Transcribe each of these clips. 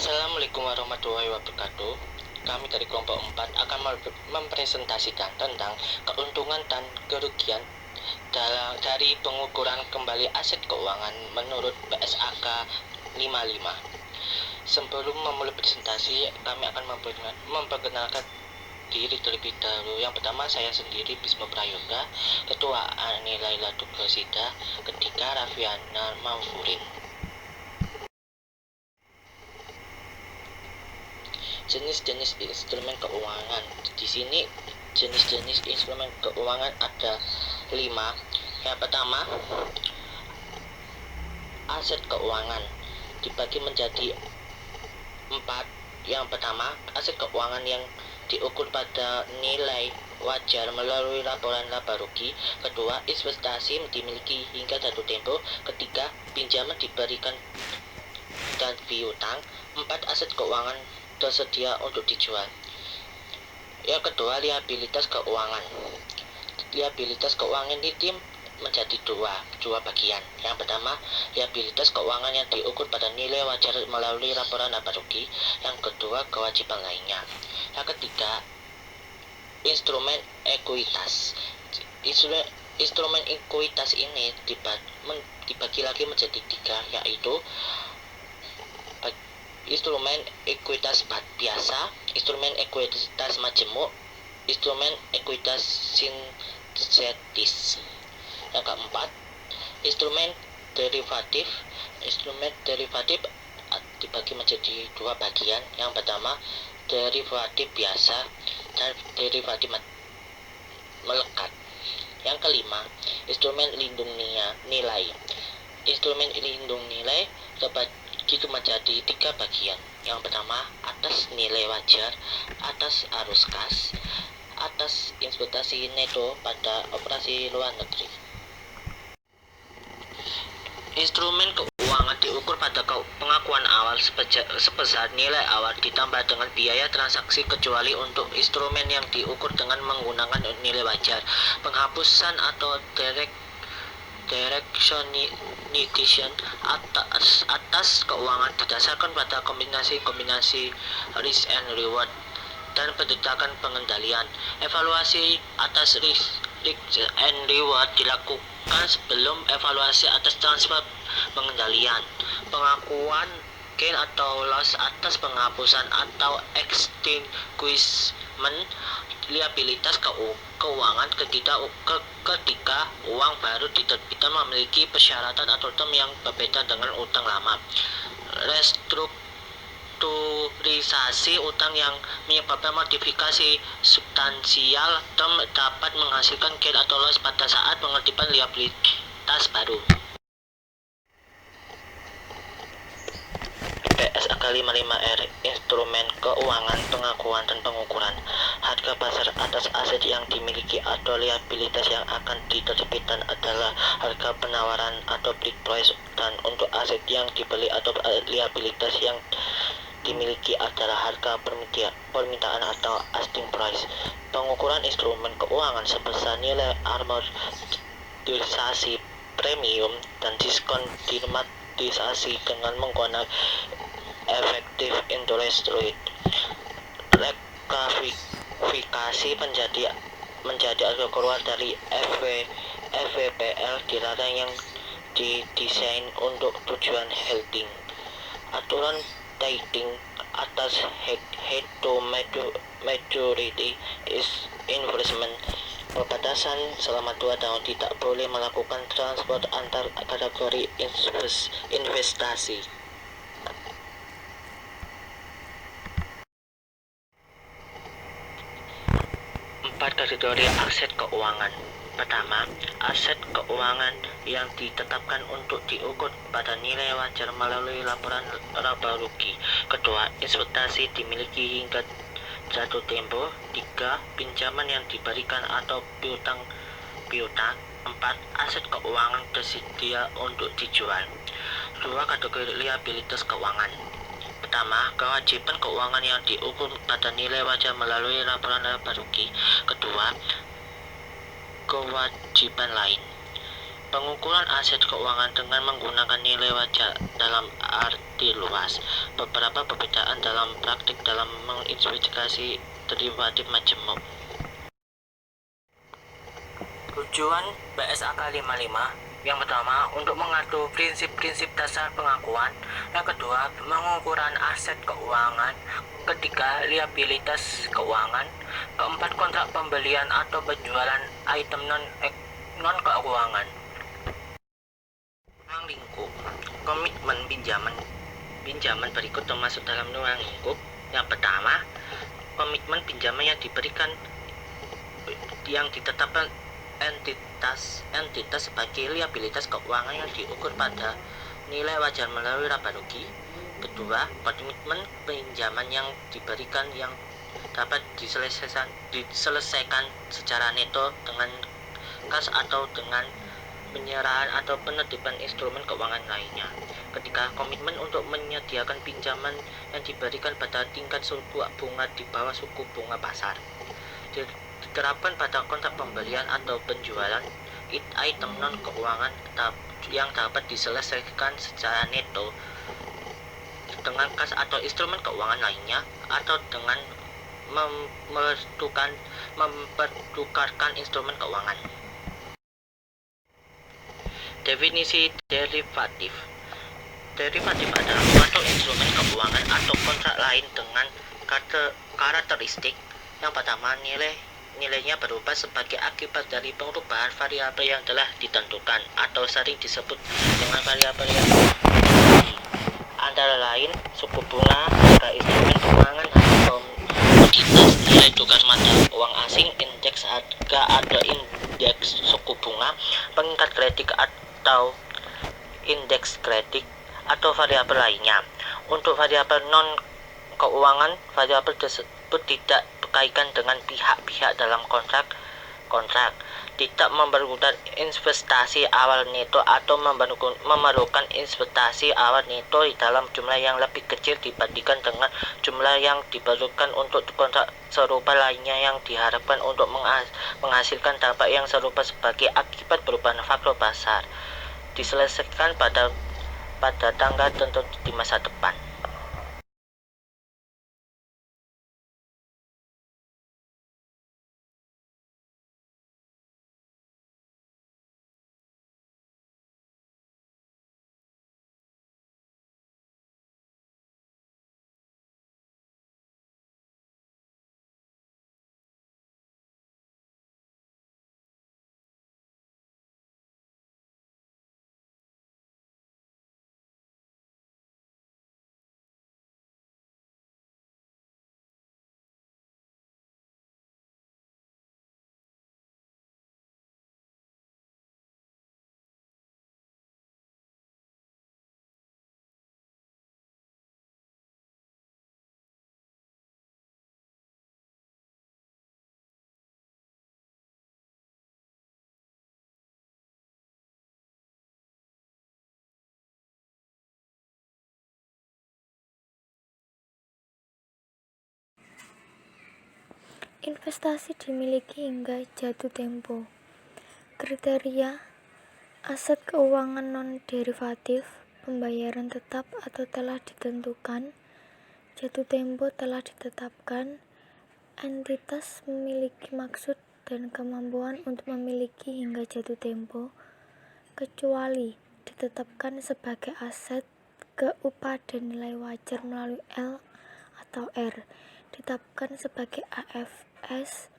Assalamualaikum warahmatullahi wabarakatuh. Kami dari kelompok 4 akan mempresentasikan tentang keuntungan dan kerugian dari pengukuran kembali aset keuangan menurut PSAK 55. Sebelum memulai presentasi, kami akan memperkenalkan diri terlebih dahulu. Yang pertama, saya sendiri Bisma Prayoga, Ketua Ani Laila Tugasida, ketiga Rafiana Mamfurin. Jenis-jenis instrumen keuangan. Di sini jenis-jenis instrumen keuangan ada 5. Yang pertama, aset keuangan dibagi menjadi 4. Yang pertama, aset keuangan yang diukur pada nilai wajar melalui laporan laba rugi. Kedua, investasi dimiliki hingga jatuh tempo. Ketiga, pinjaman diberikan dan piutang. 4, aset keuangan tersedia untuk dijual. Yang kedua, liabilitas keuangan. Liabilitas keuangan ini menjadi dua bagian. Yang pertama, liabilitas keuangan yang diukur pada nilai wajar melalui laporan laba rugi. Yang kedua, kewajiban lainnya. Yang ketiga, instrumen ekuitas. Instrumen ekuitas ini dibagi lagi menjadi 3, yaitu instrumen ekuitas biasa, instrumen ekuitas majemuk, instrumen ekuitas sintetis. Yang keempat, instrumen derivatif. Instrumen derivatif dibagi menjadi 2 bagian. Yang pertama, derivatif biasa dan derivatif melekat. Yang kelima, instrumen lindung nilai. Instrumen lindung nilai terbagi menjadi 3 bagian. Yang pertama, atas nilai wajar, atas arus kas, atas investasi neto pada operasi luar negeri. Instrumen keuangan diukur pada pengakuan awal sebesar nilai awal ditambah dengan biaya transaksi kecuali untuk instrumen yang diukur dengan menggunakan nilai wajar. Penghapusan atau directionization atas keuangan didasarkan pada kombinasi risk and reward dan pendidikan pengendalian. Evaluasi atas risk and reward dilakukan sebelum evaluasi atas transfer pengendalian. Pengakuan gain atau loss atas penghapusan atau extinguishment liabilitas keuangan ketika uang baru diterbitkan memiliki persyaratan atau term yang berbeda dengan utang lama. Restrukturisasi utang yang menyebabkan modifikasi substansial term dapat menghasilkan gain atau loss pada saat penerbitan liabilitas baru. PSAK 55R, instrumen keuangan pengakuan dan pengukuran. Harga pasar atas aset yang dimiliki atau liabilitas yang akan diterbitkan adalah harga penawaran atau bid price, dan untuk aset yang dibeli atau liabilitas yang dimiliki adalah harga permintaan atau asking price. Pengukuran instrumen keuangan sebesar nilai amortisasi premium dan diskon dimatisasi dengan menggunakan effective interest rate. Rekalifikasi menjadi harga keluar dari FVPL dilarang yang didesain untuk tujuan hedging. Aturan trading atas head to maturity is investment. Pembatasan selama 2 tahun, tidak boleh melakukan transfer antar kategori investasi. 4 kategori aset keuangan. Pertama, aset keuangan yang ditetapkan untuk diukur pada nilai wajar melalui laporan laba rugi. Kedua, investasi dimiliki hingga jatuh tempo. 3, pinjaman yang diberikan atau piutang. 4, aset keuangan tersedia untuk dijual. 2 kategori liabilitas keuangan. Pertama, kewajiban keuangan yang diukur pada nilai wajar melalui laporan laba rugi. Kedua, kewajiban lain. Pengukuran aset keuangan dengan menggunakan nilai wajar dalam arti luas. Beberapa perbedaan dalam praktik dalam menginvestigasi derivatif majemuk. Tujuan BSAK 55 yang pertama, untuk mengatur prinsip-prinsip dasar pengakuan. Yang kedua, pengukuran aset keuangan. Ketiga, liabilitas keuangan. Keempat, kontrak pembelian atau penjualan item non keuangan. Ruang lingkup. Komitmen pinjaman berikut termasuk dalam ruang lingkup. Yang pertama, komitmen pinjaman yang ditetapkan entitas sebagai liabilitas keuangan yang diukur pada nilai wajar melalui laba rugi. Kedua, komitmen pinjaman yang diberikan yang dapat diselesaikan secara neto dengan kas atau dengan penyerahan atau penertiban instrumen keuangan lainnya. Ketiga, komitmen untuk menyediakan pinjaman yang diberikan pada tingkat suku bunga di bawah suku bunga pasar. Diterapkan pada kontrak pembelian atau penjualan item non keuangan yang dapat diselesaikan secara neto dengan kas atau instrumen keuangan lainnya, atau dengan mempertukarkan instrumen keuangan. Definisi derivatif. Derivatif adalah suatu instrumen keuangan atau kontrak lain dengan karakteristik. Yang pertama, nilainya berubah sebagai akibat dari perubahan variabel yang telah ditentukan atau sering disebut dengan variabel yang antara lain suku bunga, harga instrumen keuangan, atau komoditas, nilai tukar mata uang asing, indeks harga atau indeks suku bunga, pengikat kredit atau indeks kredit, atau variabel lainnya. Untuk variabel non keuangan, variabel tersebut tidak berkaitan dengan pihak-pihak dalam kontrak, tidak memerlukan investasi awal neto atau memerlukan investasi awal neto di dalam jumlah yang lebih kecil dibandingkan dengan jumlah yang diperlukan untuk kontrak serupa lainnya yang diharapkan untuk menghasilkan dampak yang serupa sebagai akibat perubahan faktor pasar, diselesaikan pada tanggal tertentu di masa depan. Investasi dimiliki hingga jatuh tempo. Kriteria aset keuangan non-derivatif, pembayaran tetap atau telah ditentukan, jatuh tempo telah ditetapkan, entitas memiliki maksud dan kemampuan untuk memiliki hingga jatuh tempo, kecuali ditetapkan sebagai aset ke upah dan nilai wajar melalui L atau R, ditetapkan sebagai AFS,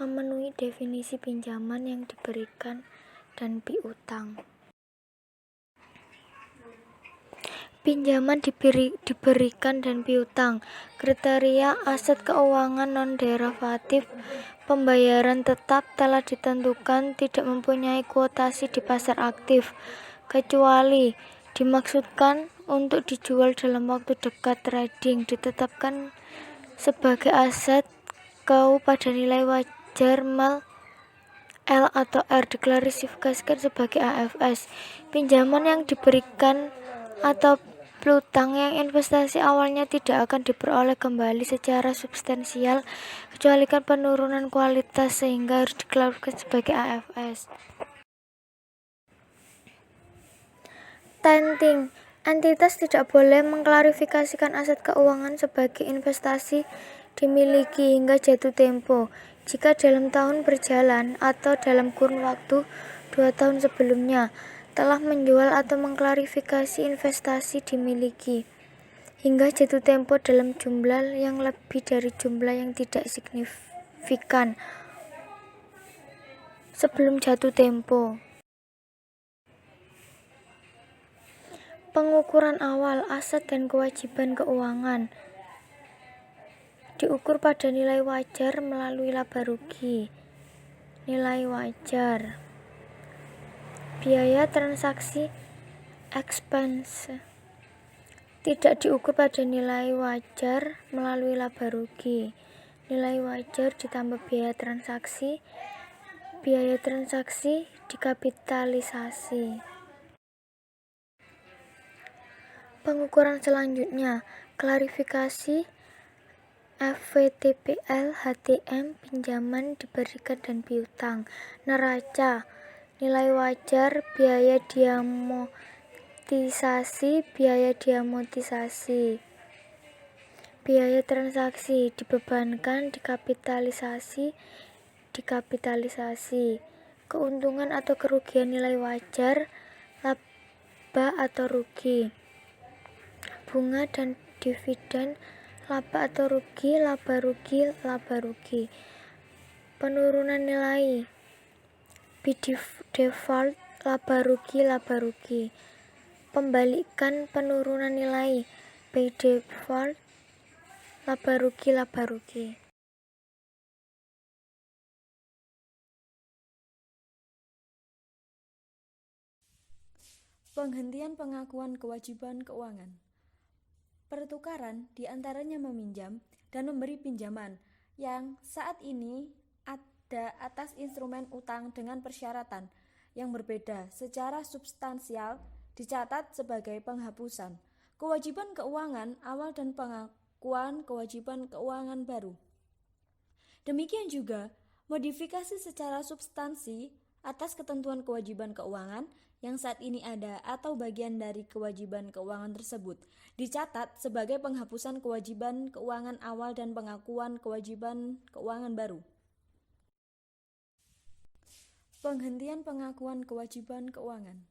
memenuhi definisi pinjaman yang diberikan dan piutang. Pinjaman diberikan dan piutang. Kriteria aset keuangan non-derivatif, pembayaran tetap telah ditentukan, tidak mempunyai kuotasi di pasar aktif, kecuali dimaksudkan untuk dijual dalam waktu dekat. Trading ditetapkan sebagai aset KU pada nilai wajar mal L atau R, diklasifikasikan sebagai AFS. Pinjaman yang diberikan atau piutang yang investasi awalnya tidak akan diperoleh kembali secara substansial kecuali penurunan kualitas, sehingga harus diklasifikasikan sebagai AFS. Tenting, entitas tidak boleh mengklarifikasikan aset keuangan sebagai investasi dimiliki hingga jatuh tempo jika dalam tahun berjalan atau dalam kurun waktu 2 tahun sebelumnya telah menjual atau mengklarifikasi investasi dimiliki hingga jatuh tempo dalam jumlah yang lebih dari jumlah yang tidak signifikan sebelum jatuh tempo. Pengukuran awal aset dan kewajiban keuangan diukur pada nilai wajar melalui laba rugi. Nilai wajar. Biaya transaksi expense tidak diukur pada nilai wajar melalui laba rugi. Nilai wajar ditambah biaya transaksi dikapitalisasi. Pengukuran selanjutnya, klarifikasi FVTPL HTM pinjaman diberikan dan piutang. Neraca, nilai wajar, biaya diamortisasi, biaya transaksi dibebankan, dikapitalisasi. Keuntungan atau kerugian nilai wajar, laba atau rugi. Bunga dan dividen, laba atau rugi, laba rugi. Penurunan nilai, by default, laba rugi. Pembalikan penurunan nilai, by default, laba rugi. Penghentian pengakuan kewajiban keuangan. Pertukaran diantaranya meminjam dan memberi pinjaman yang saat ini ada atas instrumen utang dengan persyaratan yang berbeda secara substansial dicatat sebagai penghapusan kewajiban keuangan awal dan pengakuan kewajiban keuangan baru. Demikian juga modifikasi secara substansi atas ketentuan kewajiban keuangan yang saat ini ada atau bagian dari kewajiban keuangan tersebut dicatat sebagai penghapusan kewajiban keuangan awal dan pengakuan kewajiban keuangan baru. Penghentian pengakuan kewajiban keuangan.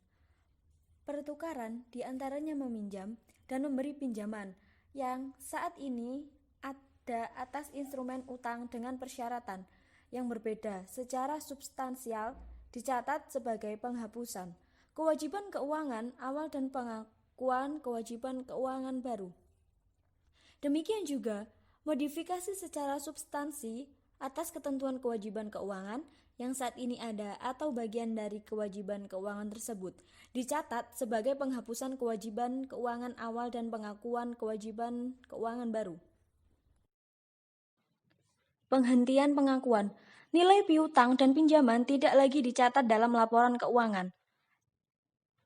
Pertukaran diantaranya meminjam dan memberi pinjaman yang saat ini ada atas instrumen utang dengan persyaratan yang berbeda secara substansial dicatat sebagai penghapusan kewajiban keuangan awal dan pengakuan kewajiban keuangan baru. Demikian juga modifikasi secara substansi atas ketentuan kewajiban keuangan yang saat ini ada atau bagian dari kewajiban keuangan tersebut dicatat sebagai penghapusan kewajiban keuangan awal dan pengakuan kewajiban keuangan baru. Penghentian pengakuan. Nilai piutang dan pinjaman tidak lagi dicatat dalam laporan keuangan.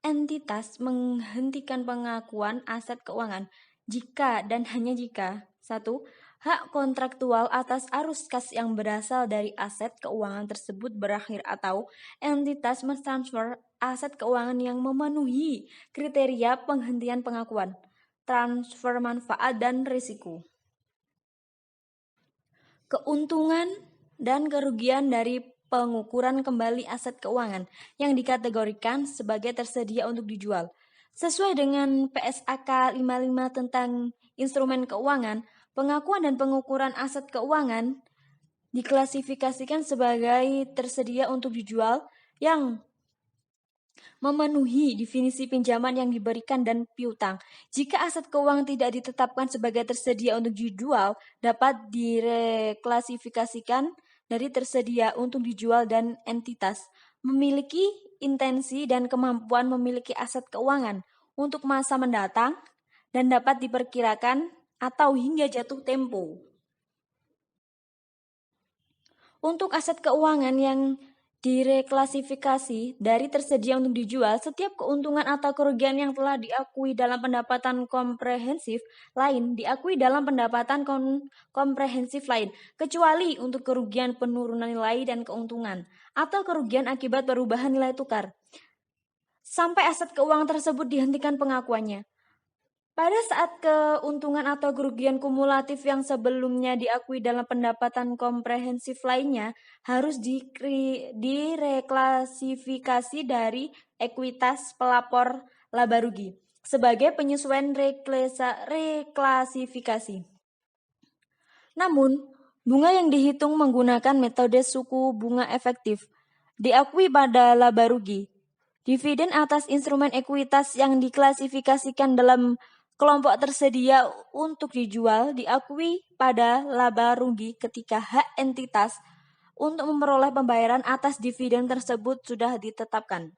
Entitas menghentikan pengakuan aset keuangan jika dan hanya jika 1. Hak kontraktual atas arus kas yang berasal dari aset keuangan tersebut berakhir atau entitas mentransfer aset keuangan yang memenuhi kriteria penghentian pengakuan, transfer manfaat dan risiko. Keuntungan dan kerugian dari pengukuran kembali aset keuangan yang dikategorikan sebagai tersedia untuk dijual. Sesuai dengan PSAK 55 tentang instrumen keuangan, pengakuan dan pengukuran aset keuangan diklasifikasikan sebagai tersedia untuk dijual yang memenuhi definisi pinjaman yang diberikan dan piutang. Jika aset keuangan tidak ditetapkan sebagai tersedia untuk dijual, dapat direklasifikasikan dari tersedia untuk dijual dan entitas memiliki intensi dan kemampuan memiliki aset keuangan untuk masa mendatang dan dapat diperkirakan atau hingga jatuh tempo. Untuk aset keuangan yang direklasifikasi dari tersedia untuk dijual, setiap keuntungan atau kerugian yang telah diakui dalam pendapatan komprehensif lain diakui dalam pendapatan komprehensif lain, kecuali untuk kerugian penurunan nilai dan keuntungan, atau kerugian akibat perubahan nilai tukar. sampai aset keuangan tersebut dihentikan pengakuannya. Pada saat keuntungan atau kerugian kumulatif yang sebelumnya diakui dalam pendapatan komprehensif lainnya harus direklasifikasi dari ekuitas pelapor laba rugi sebagai penyesuaian reklasifikasi. Namun, bunga yang dihitung menggunakan metode suku bunga efektif diakui pada laba rugi. Dividen atas instrumen ekuitas yang diklasifikasikan dalam kelompok tersedia untuk dijual diakui pada laba rugi ketika hak entitas untuk memperoleh pembayaran atas dividen tersebut sudah ditetapkan.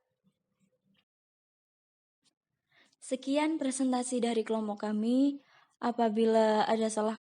Sekian presentasi dari kelompok kami. Apabila ada salah